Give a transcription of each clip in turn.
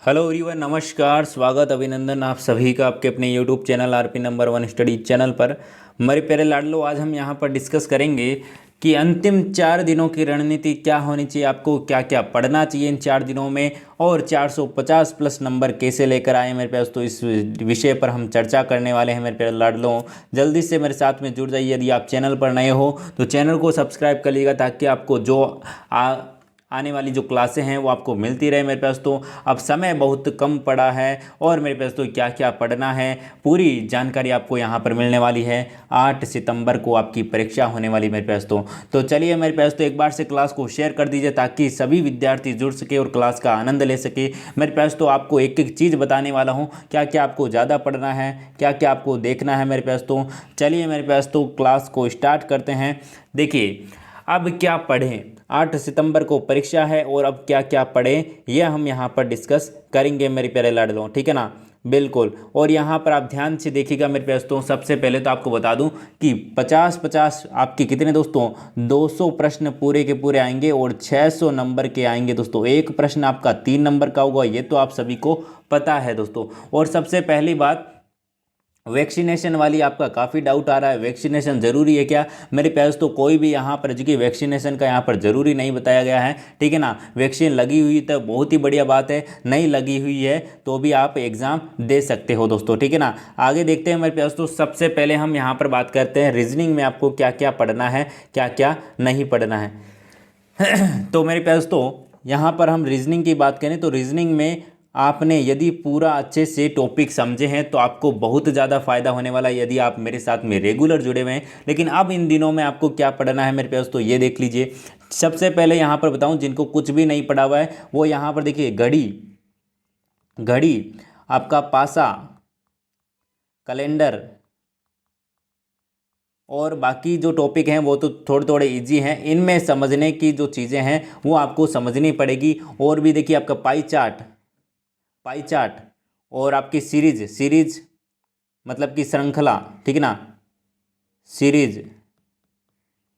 Hello everyone, नमस्कार, स्वागत, अभिनंदन आप सभी का आपके अपने YouTube channel RP number 1 study channel पर। मेरे प्यारे लाडलो, आज हम यहाँ पर डिस्कस करेंगे कि अंतिम 4 दिनों की रणनीति क्या होनी चाहिए, आपको क्या क्या पढ़ना चाहिए इन 4 दिनों में, और 450 प्लस नंबर कैसे लेकर आए मेरे पास। तो इस विषय पर हम चर्चा करने वाले हैं मेरे प्यारे लाडलो। जल्दी से मेरे साथ में जुड़ जाइए। यदि आप चैनल पर नए हो तो चैनल को सब्सक्राइब कर लीजिएगा, ताकि आपको जो आने वाली जो क्लासें हैं वो आपको मिलती रहे मेरे पास। तो अब समय बहुत कम पड़ा है और मेरे पास तो क्या क्या पढ़ना है पूरी जानकारी आपको यहाँ पर मिलने वाली है। 8 सितंबर को आपकी परीक्षा होने वाली मेरे पास। तो चलिए मेरे पास तो एक बार से क्लास को शेयर कर दीजिए, ताकि सभी विद्यार्थी जुड़ सके और क्लास का आनंद ले सके। मेरे पास तो आपको एक एक चीज़ बताने वाला हूँ, क्या क्या आपको ज़्यादा पढ़ना है, क्या क्या आपको देखना है मेरे पास। तो चलिए मेरे पास तो क्लास को स्टार्ट करते हैं। देखिए, अब क्या पढ़ें, 8 सितंबर को परीक्षा है और अब क्या क्या पढ़ें यह हम यहाँ पर डिस्कस करेंगे मेरे प्यारे लाडलों, ठीक है ना। बिल्कुल। और यहाँ पर आप ध्यान से देखिएगा मेरे प्यारे दोस्तों। सबसे पहले तो आपको बता दूं कि 50-50 आपके कितने दोस्तों, 200 प्रश्न पूरे के पूरे आएंगे और 600 नंबर के आएंगे दोस्तों। एक प्रश्न आपका 3 नंबर का होगा, ये तो आप सभी को पता है दोस्तों। और सबसे पहली बात, वैक्सीनेशन वाली आपका काफ़ी डाउट आ रहा है, वैक्सीनेशन ज़रूरी है क्या मेरे प्यारे। तो कोई भी यहाँ पर जो कि वैक्सीनेशन का यहाँ पर ज़रूरी नहीं बताया गया है, ठीक है ना। वैक्सीन लगी हुई तो बहुत ही बढ़िया बात है, नहीं लगी हुई है तो भी आप एग्ज़ाम दे सकते हो दोस्तों, ठीक है ना। आगे देखते हैं मेरे प्यारे। तो सबसे पहले हम यहाँ पर बात करते हैं रीजनिंग में आपको क्या क्या पढ़ना है, क्या क्या नहीं पढ़ना है। तो मेरे प्यारे दोस्तों, यहाँ पर हम रीजनिंग की बात करें तो रीजनिंग में आपने यदि पूरा अच्छे से टॉपिक समझे हैं तो आपको बहुत ज़्यादा फ़ायदा होने वाला है, यदि आप मेरे साथ में रेगुलर जुड़े हुए हैं। लेकिन अब इन दिनों में आपको क्या पढ़ना है मेरे पास, तो ये देख लीजिए। सबसे पहले यहाँ पर बताऊँ, जिनको कुछ भी नहीं पढ़ा हुआ है वो यहाँ पर देखिए, घड़ी, घड़ी आपका पासा, कैलेंडर और बाकी जो टॉपिक हैं वो तो थोड़े थोड़े इजी हैं। इनमें समझने की जो चीज़ें हैं वो आपको समझनी पड़ेगी। और भी देखिए, आपका पाई चार्ट, पाई चार्ट और आपकी सीरीज, सीरीज मतलब कि श्रृंखला, ठीक है ना, सीरीज।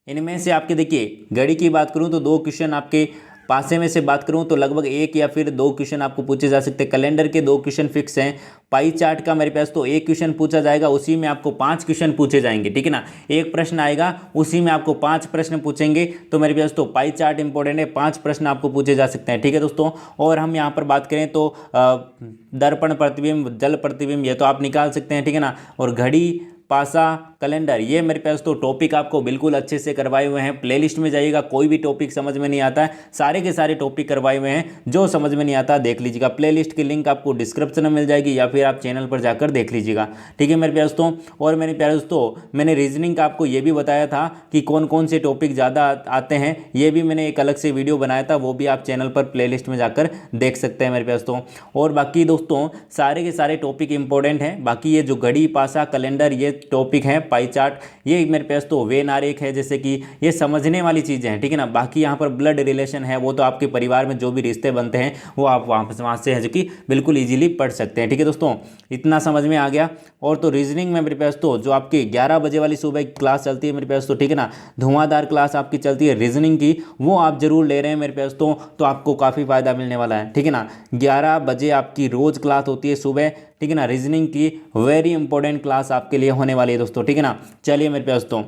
इनमें से आपके देखिए, घड़ी की बात करूं तो 2 क्वेश्चन आपके पासे में से बात करूं तो लगभग 1 या फिर 2 क्वेश्चन आपको पूछे जा सकते हैं। कैलेंडर के 2 क्वेश्चन फिक्स हैं। पाई चार्ट का मेरे पास तो 1 क्वेश्चन पूछा जाएगा, उसी में आपको 5 क्वेश्चन पूछे जाएंगे, ठीक है ना। एक प्रश्न आएगा, उसी में आपको 5 प्रश्न पूछेंगे। तो मेरे पास तो पाई चार्ट इंपॉर्टेंट है, 5 प्रश्न आपको पूछे जा सकते हैं, ठीक है दोस्तों। और हम यहाँ पर बात करें तो दर्पण प्रतिबिंब, जल प्रतिबिंब, ये तो आप निकाल सकते हैं, ठीक है ना। और घड़ी, पासा, कैलेंडर, ये मेरे पास तो टॉपिक आपको बिल्कुल अच्छे से करवाए हुए हैं। प्लेलिस्ट में जाइएगा, कोई भी टॉपिक समझ में नहीं आता है, सारे के सारे टॉपिक करवाए हुए हैं। जो समझ में नहीं आता देख लीजिएगा, प्लेलिस्ट की लिंक आपको डिस्क्रिप्शन में मिल जाएगी या फिर आप चैनल पर जाकर देख लीजिएगा, ठीक है मेरे प्यारे दोस्तों। और मेरे प्यारे दोस्तों, मैंने रीजनिंग का आपको ये भी बताया था कि कौन कौन से टॉपिक ज़्यादा आते हैं, ये भी मैंने एक अलग से वीडियो बनाया था, वो भी आप चैनल पर प्लेलिस्ट में जाकर देख सकते हैं मेरे प्यारे दोस्तों। और बाकी दोस्तों सारे के सारे टॉपिक इंपॉर्टेंट हैं। बाकी ये जो घड़ी, पासा, कैलेंडर ये टॉपिक हैं, पाई चार्ट, ये मेरे पास तो वेन आरेख है, जैसे कि ये समझने वाली चीज़ें हैं, ठीक है ना। बाकी यहाँ पर ब्लड रिलेशन है, वो तो आपके परिवार में जो भी रिश्ते बनते हैं वो आप वहाँ से है जो कि बिल्कुल इजीली पढ़ सकते हैं, ठीक है दोस्तों। इतना समझ में आ गया। और तो रीजनिंग में मेरे पास तो जो आपकी 11 बजे वाली सुबह क्लास चलती है मेरे पास तो, ठीक है ना, धुआंधार क्लास आपकी चलती है रीजनिंग की, वो आप जरूर ले रहे हैं मेरे पास तो आपको काफ़ी फायदा मिलने वाला है, ठीक है ना। 11 बजे आपकी रोज़ क्लास होती है सुबह, ठीक है ना। रीजनिंग की वेरी इंपॉर्टेंट क्लास आपके लिए होने वाली है दोस्तों, ठीक है ना। चलिए मेरे प्यारे दोस्तों,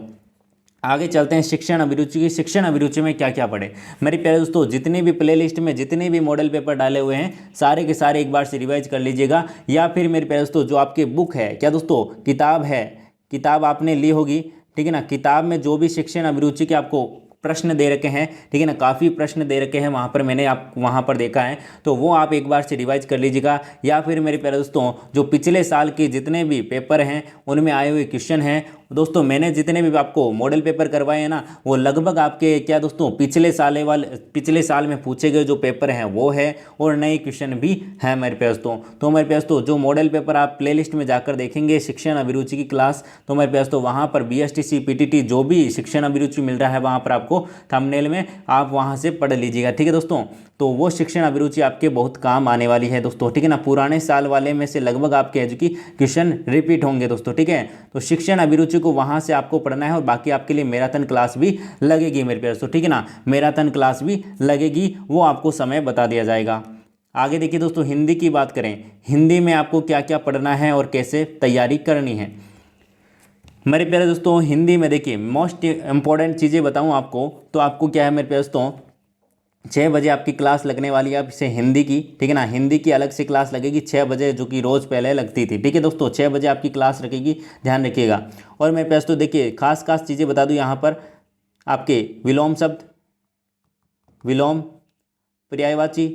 आगे चलते हैं शिक्षण अभिरुचि की। शिक्षण अभिरुचि में क्या क्या पढ़े मेरे प्यारे दोस्तों, जितने भी प्ले लिस्ट में जितने भी मॉडल पेपर डाले हुए हैं सारे के सारे एक बार से रिवाइज कर लीजिएगा। या फिर मेरे प्यारे दोस्तों, जो आपके बुक है, क्या दोस्तों, किताब है, किताब आपने ली होगी, ठीक है ना। किताब में जो भी शिक्षण अभिरुचि के आपको प्रश्न दे रखे हैं, ठीक है ना, काफ़ी प्रश्न दे रखे हैं वहाँ पर, मैंने आप वहाँ पर देखा है, तो वो आप एक बार से रिवाइज कर लीजिएगा। या फिर मेरे प्यारे दोस्तों, जो पिछले साल के जितने भी पेपर हैं उनमें आए हुए क्वेश्चन हैं दोस्तों, मैंने जितने भी आपको मॉडल पेपर करवाए हैं ना, वो लगभग आपके क्या दोस्तों, पिछले साल में पूछे गए जो पेपर हैं वो है, और नए क्वेश्चन भी हैं मेरे प्यारे दोस्तों। तो मेरे प्यारे दोस्तों, जो मॉडल पेपर आप प्लेलिस्ट में जाकर देखेंगे शिक्षण अभिरुचि की क्लास, तो मेरे प्यारे दोस्तों वहाँ पर BSTC PTT जो भी शिक्षण अभिरुचि मिल रहा है वहाँ पर आपको थंबनेल में आप वहाँ से पढ़ लीजिएगा, ठीक है दोस्तों। तो वो शिक्षण अभिरुचि आपके बहुत काम आने वाली है दोस्तों, ठीक है ना। पुराने साल वाले में से लगभग आपके एजुकी क्वेश्चन रिपीट होंगे दोस्तों, ठीक है। तो शिक्षण अभिरुचि को वहाँ से आपको पढ़ना है। और बाकी आपके लिए मैराथन क्लास भी लगेगी मेरे प्यारे दोस्तों, ठीक है ना, मैराथन क्लास भी लगेगी, वो आपको समय बता दिया जाएगा। आगे देखिए दोस्तों, हिंदी की बात करें, हिंदी में आपको क्या क्या पढ़ना है और कैसे तैयारी करनी है। मेरे प्यारे दोस्तों, हिंदी में देखिए मोस्ट इम्पॉर्टेंट चीज़ें बताऊं आपको, तो आपको क्या है मेरे प्यारे दोस्तों, 6 बजे आपकी क्लास लगने वाली है आपसे हिंदी की, ठीक है ना। हिंदी की अलग से क्लास लगेगी 6 बजे, जो कि रोज़ पहले लगती थी, ठीक है दोस्तों। 6 बजे आपकी क्लास रखेगी, ध्यान रखिएगा। और मेरे पास तो देखिए खास खास चीज़ें बता दूं यहाँ पर, आपके विलोम शब्द, विलोम, पर्यायवाची,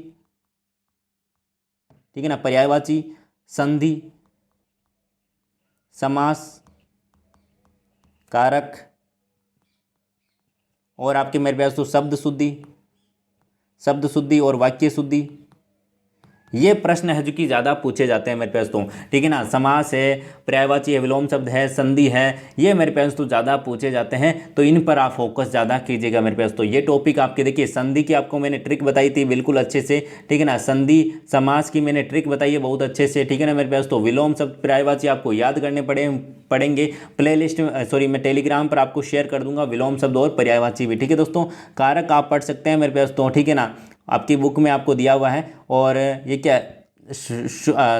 ठीक है ना, पर्यायवाची, संधि, समास, कारक, और आपके मेरे पास तो शब्द शुद्धि, शब्द शुद्धि और वाक्य शुद्धि। ये प्रश्न है जो कि ज़्यादा पूछे जाते हैं मेरे पास तो, ठीक है ना। समास है, पर्यायवाची है, विलोम शब्द है, संधि है, ये मेरे पास तो ज़्यादा पूछे जाते हैं, तो इन पर आप फोकस ज़्यादा कीजिएगा मेरे पास तो। ये टॉपिक आपके देखिए, संधि की आपको मैंने ट्रिक बताई थी बिल्कुल अच्छे से, ठीक है ना। संधि समास की मैंने ट्रिक बताई है बहुत अच्छे से, ठीक है ना मेरे पास तो। विलोम शब्द, पर्यायवाची आपको याद करने पड़ेंगे। प्लेलिस्ट सॉरी मैं टेलीग्राम पर आपको शेयर कर दूंगा विलोम शब्द और पर्यायवाची भी, ठीक है दोस्तों। कारक आप पढ़ सकते हैं मेरे पास तो, ठीक है ना, आपकी बुक में आपको दिया हुआ है। और ये क्या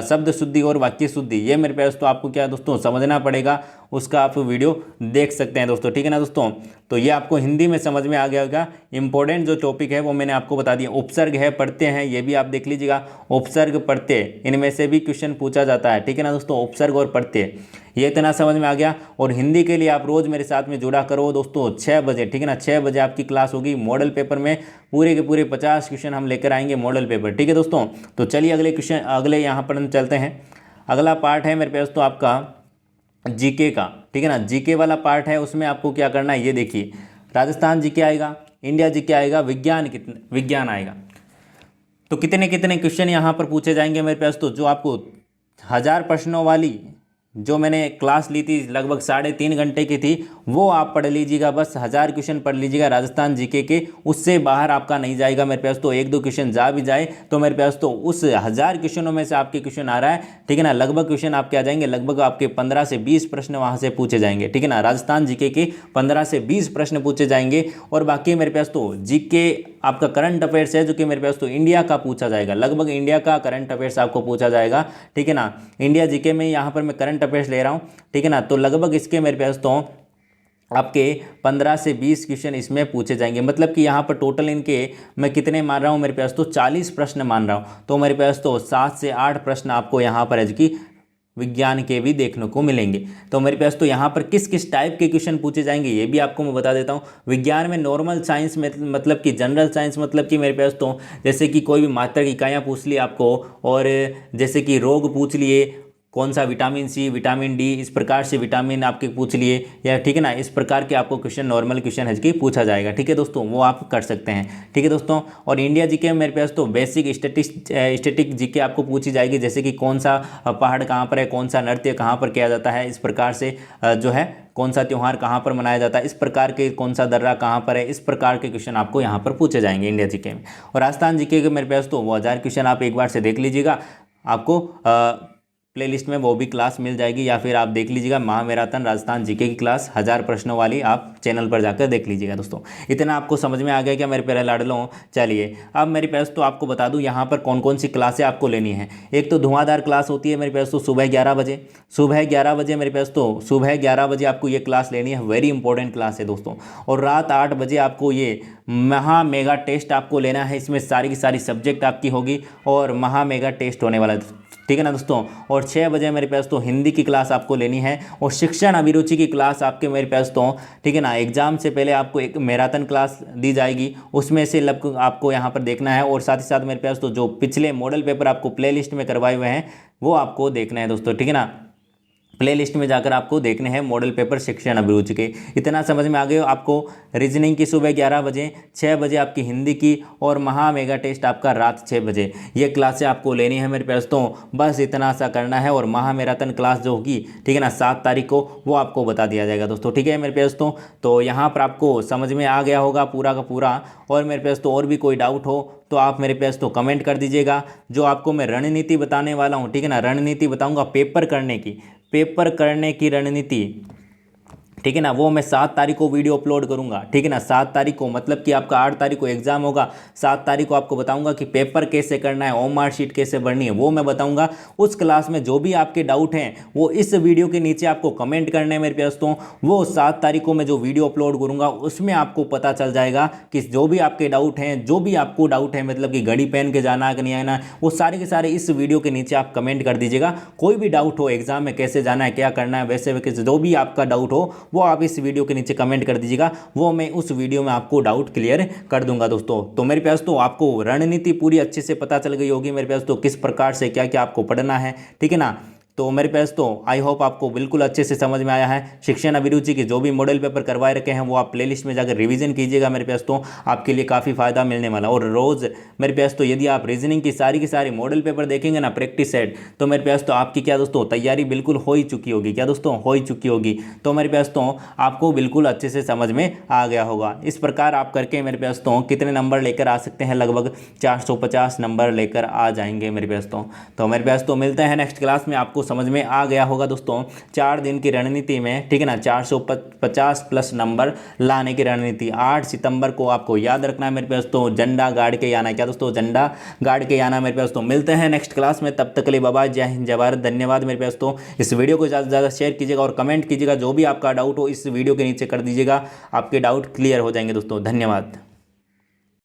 शब्द शुद्धि और वाक्य शुद्धि, ये मेरे पास तो आपको क्या दोस्तों समझना पड़ेगा, उसका आप वीडियो देख सकते हैं दोस्तों, ठीक है ना दोस्तों। तो ये आपको हिंदी में समझ में आ गया होगा। इंपॉर्टेंट जो टॉपिक है वो मैंने आपको बता दिया। उपसर्ग है, पढ़ते हैं, ये भी आप देख लीजिएगा। उपसर्ग पढ़ते, इनमें से भी क्वेश्चन पूछा जाता है, ठीक है ना दोस्तों। उपसर्ग और पढ़ते, ये इतना समझ में आ गया। और हिंदी के लिए आप रोज़ मेरे साथ में जुड़ा करो दोस्तों, 6 बजे, ठीक है ना। 6 बजे आपकी क्लास होगी। मॉडल पेपर में पूरे के पूरे 50 क्वेश्चन हम लेकर आएंगे मॉडल पेपर, ठीक है दोस्तों। तो चलिए अगले क्वेश्चन, अगले यहाँ पर हम चलते हैं। अगला पार्ट है मेरे पास तो आपका जीके का, ठीक है ना। जीके वाला पार्ट है, उसमें आपको क्या करना है ये देखिए। राजस्थान जीके आएगा, इंडिया जीके आएगा, विज्ञान आएगा। तो कितने कितने क्वेश्चन यहाँ पर पूछे जाएंगे मेरे पास तो, जो आपको 1000 प्रश्नों वाली जो मैंने क्लास ली थी लगभग 3.5 घंटे की थी, वो आप पढ़ लीजिएगा। बस 1000 क्वेश्चन पढ़ लीजिएगा राजस्थान जीके के, उससे बाहर आपका नहीं जाएगा मेरे पास तो। 1-2 क्वेश्चन जा भी जाए तो मेरे पास तो उस 1000 क्वेश्चनों में से आपके क्वेश्चन आ रहा है, ठीक है ना। लगभग क्वेश्चन आपके आ जाएंगे, लगभग आपके 15 से 20 प्रश्न वहाँ से पूछे जाएंगे, ठीक है ना। राजस्थान जीके के 15 से 20 प्रश्न पूछे जाएंगे। और बाकी मेरे पास तो जीके आपका करंट अफेयर्स है, जो कि मेरे पास तो इंडिया का पूछा जाएगा। लगभग इंडिया का करंट अफेयर्स आपको पूछा जाएगा, ठीक है ना। इंडिया जीके में यहाँ पर मैं करंट अफेयर्स ले रहा हूँ, ठीक है ना। तो लगभग इसके मेरे पास तो आपके 15 से 20 क्वेश्चन इसमें पूछे जाएंगे। मतलब कि यहाँ पर टोटल इनके मैं कितने मान रहा हूँ मेरे पास तो 40 प्रश्न मान रहा हूँ। तो मेरे पास तो 7 से 8 प्रश्न आपको यहाँ पर है जो कि विज्ञान के भी देखने को मिलेंगे। तो मेरे पास तो यहाँ पर किस किस टाइप के क्वेश्चन पूछे जाएंगे ये भी आपको मैं बता देता हूँ। विज्ञान में नॉर्मल साइंस में मतलब कि जनरल साइंस, मतलब कि मेरे पास तो जैसे कि कोई भी मात्रक इकाइयाँ पूछ ली आपको, और जैसे कि रोग पूछ लिए, कौन सा विटामिन सी, विटामिन डी, इस प्रकार से विटामिन आपके पूछ लिए, या ठीक है ना, इस प्रकार के आपको क्वेश्चन नॉर्मल क्वेश्चन है कि पूछा जाएगा, ठीक है दोस्तों। वो आप कर सकते हैं, ठीक है दोस्तों। और इंडिया जीके में मेरे पास तो बेसिक स्टैटिक जीके आपको पूछी जाएगी, जैसे कि कौन सा पहाड़ कहाँ पर है, कौन सा नृत्य कहाँ पर किया जाता है, इस प्रकार से जो है कौन सा त्यौहार कहाँ पर मनाया जाता है, इस प्रकार के कौन सा दर्रा कहाँ पर है, इस प्रकार के क्वेश्चन आपको यहाँ पर पूछे जाएंगे इंडिया जीके में। और राजस्थान जीके के मेरे पास तो वो 1000 क्वेश्चन आप एक बार से देख लीजिएगा। आपको प्लेलिस्ट में वो भी क्लास मिल जाएगी, या फिर आप देख लीजिएगा महामैराथन राजस्थान जीके की क्लास 1000 प्रश्नों वाली, आप चैनल पर जाकर देख लीजिएगा दोस्तों। इतना आपको समझ में आ गया क्या मेरे प्यारे लाडलों। चलिए अब मेरे पास तो आपको बता दूं यहाँ पर कौन कौन सी क्लासें आपको लेनी है। एक तो धुआंधार क्लास होती है मेरे पास तो सुबह 11 बजे, सुबह 11 बजे मेरे पास तो सुबह 11 बजे आपको ये क्लास लेनी है, वेरी इंपॉर्टेंट क्लास है दोस्तों। और रात 8 बजे आपको ये महा मेगा टेस्ट आपको लेना है, इसमें सारी की सारी सब्जेक्ट आपकी होगी और महा मेगा टेस्ट होने वाला है, ठीक है ना दोस्तों। और 6 बजे मेरे पास तो हिंदी की क्लास आपको लेनी है, और शिक्षण अभिरुचि की क्लास आपके मेरे पास तो, ठीक है ना, एग्जाम से पहले आपको एक मैराथन क्लास दी जाएगी, उसमें से आपको यहाँ पर देखना है। और साथ ही साथ मेरे पास तो जो पिछले मॉडल पेपर आपको प्ले लिस्ट में करवाए हुए हैं वो आपको देखना है दोस्तों, ठीक है ना। प्ले लिस्ट में जाकर आपको देखने हैं मॉडल पेपर शिक्षण अभिरुचि के। इतना समझ में आ गए आपको। रीजनिंग की सुबह 11 बजे, 6 बजे आपकी हिंदी की, और महा मेगा टेस्ट आपका रात 6 बजे। ये क्लासें आपको लेनी है मेरे पास तो, बस इतना सा करना है। और महा मैराथन क्लास जो होगी, ठीक है ना, 7 तारीख को, वो आपको बता दिया जाएगा दोस्तों, ठीक है मेरे पास तो यहाँ पर आपको समझ में आ गया होगा पूरा का पूरा। और मेरे पास तो और भी कोई डाउट हो तो आप मेरे पास तो कमेंट कर दीजिएगा। जो आपको मैं रणनीति बताने वाला हूँ, ठीक है ना, रणनीति बताऊँगा पेपर करने की रणनीति, ठीक है ना, वो मैं 7 तारीख को वीडियो अपलोड करूंगा। ठीक है ना, 7 तारीख को, मतलब कि आपका 8 तारीख को एग्जाम होगा, 7 तारीख को आपको बताऊंगा कि पेपर कैसे करना है, ओएमआर शीट कैसे भरनी है, वो मैं बताऊंगा। उस क्लास में जो भी आपके डाउट हैं वो इस वीडियो के नीचे आपको कमेंट करने हैं मेरे दोस्तों। वो 7 तारीख को मैं जो वीडियो अपलोड करूंगा उसमें आपको पता चल जाएगा कि जो भी आपके डाउट हैं, जो भी आपको डाउट है, मतलब कि घड़ी पहन के जाना है कि नहीं आना, वो सारे के सारे इस वीडियो के नीचे आप कमेंट कर दीजिएगा। कोई भी डाउट हो एग्जाम में कैसे जाना है, क्या करना है, वैसे वैसे जो भी आपका डाउट हो वो आप इस वीडियो के नीचे कमेंट कर दीजिएगा, वो मैं उस वीडियो में आपको डाउट क्लियर कर दूंगा दोस्तों। तो मेरे प्यार दोस्तों, आपको रणनीति पूरी अच्छे से पता चल गई होगी मेरे प्यार दोस्तों, किस प्रकार से क्या क्या आपको पढ़ना है। ठीक है ना, तो मेरे प्यार दोस्तों आई होप आपको बिल्कुल अच्छे से समझ में आया है। शिक्षण अभिरुचि के जो भी मॉडल पेपर करवाए रखे हैं वो आप प्लेलिस्ट में जाकर रिवीजन कीजिएगा मेरे प्यार दोस्तों, आपके लिए काफ़ी फायदा मिलने वाला। और रोज़ मेरे प्यार दोस्तों यदि आप रीजनिंग की सारी मॉडल पेपर देखेंगे ना, प्रैक्टिस सेट, तो मेरे प्यार दोस्तों आपकी क्या दोस्तों तैयारी बिल्कुल हो ही चुकी होगी। क्या दोस्तों, हो ही चुकी होगी। तो मेरे प्यार दोस्तों आपको बिल्कुल अच्छे से समझ में आ गया होगा। इस प्रकार आप करके मेरे प्यार दोस्तों कितने नंबर लेकर आ सकते हैं, लगभग 450 नंबर लेकर आ जाएंगे मेरे प्यार दोस्तों। तो मेरे प्यार दोस्तों मिलते हैं नेक्स्ट क्लास में, आपको समझ में आ गया होगा दोस्तों 4 दिन की रणनीति में। ठीक है ना, 450 प्लस नंबर लाने की रणनीति। 8 सितंबर को आपको याद रखना है मेरे प्यार दोस्तों, झंडा गाड़ के आना है। क्या दोस्तों, झंडा गाड़ के आना मेरे प्यार दोस्तों। मिलते हैं नेक्स्ट क्लास में, तब तक के लिए बाय बाय, जय हिंद जय भारत, धन्यवाद मेरे प्यार दोस्तों। इस वीडियो को ज़्यादा से ज़्यादा शेयर कीजिएगा और कमेंट कीजिएगा, जो भी आपका डाउट हो इस वीडियो के नीचे कर दीजिएगा, आपके डाउट क्लियर हो जाएंगे दोस्तों। धन्यवाद।